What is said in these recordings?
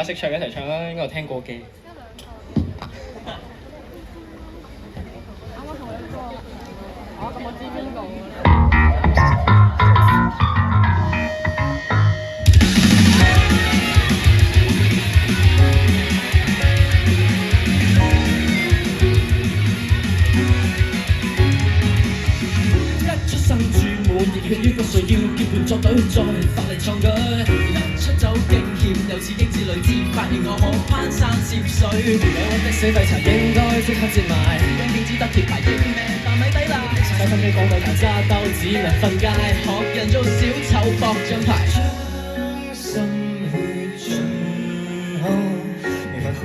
識唱一齊唱啦，應該有聽過嘅。啱啱同你講，咁我知邊個啦。一出生注滿熱血於骨髓，要結伴作隊再發力創舉。一出走驚險，有刺激之類，自發現我可攀山涉水。兩位的死廢柴應該即刻接埋，永遠只得貼牌認命，但咪抵賴。細心啲講到大家都只能瞓街，學人做小丑搏獎牌。將心血盡耗，微發狂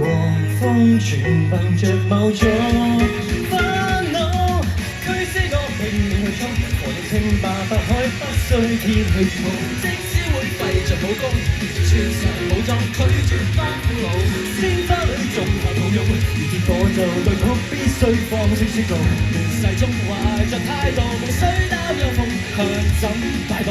風全憑着某種煩惱，驅使我拼命去衝，和你稱霸法海，不需天去做。即使會廢着武功，穿上武裝拒絕當俘虜。鮮花裏種下土壤，如鐵火就對曲必須放聲宣告。亂世中懷着態度，無需擔憂風向怎擺佈。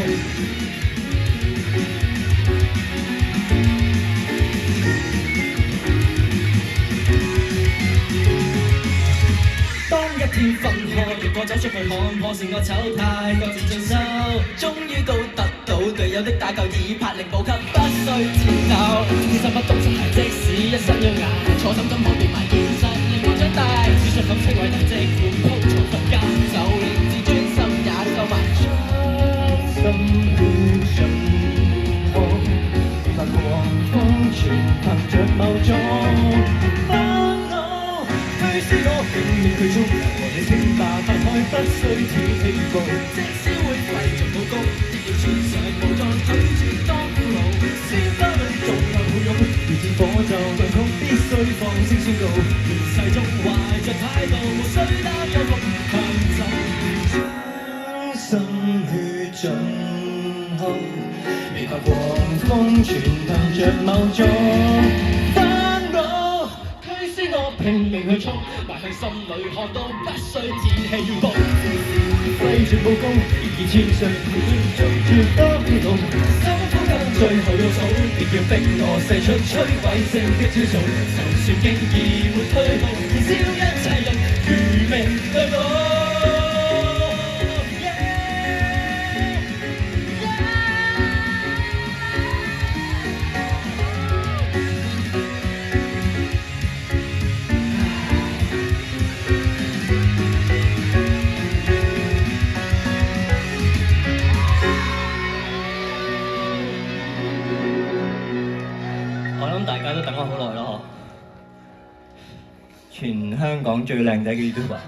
當一天分開，如果走出去看破善惡醜態，各自進修，終於都得到隊友的打救，以魄力補給，不需戰鬥。天生不懂失態，即使一生要捱，錯心怎可變賣現實，令我長大。只想感情偉大，即管鋪藏佛家，就連自尊心也收埋。將心血盡耗，發狂風全憑着某種煩惱，驅使我拼命去衝，和你稱霸法海，不需鐵氣步。即使會廢着武功，亦要穿上武裝，拒絕當俘虜。鮮花裏種下好勇，如鐵火就對曲必須放聲宣告。亂世中懷着態度，無需擔憂風向怎將心血盡耗，微發狂風全憑着某種煩惱，驅使我拼命去衝，邁向心裏看到不需天氣預報。揮住武功，以千上萬追絕多變動，收腹筋最後倒數，亦要逼我射出摧毀性的招數。就算經已沒退路，燃燒一切人如命對賭。我諗大家都等咗好耐咯，全香港最靚仔嘅 YouTuber。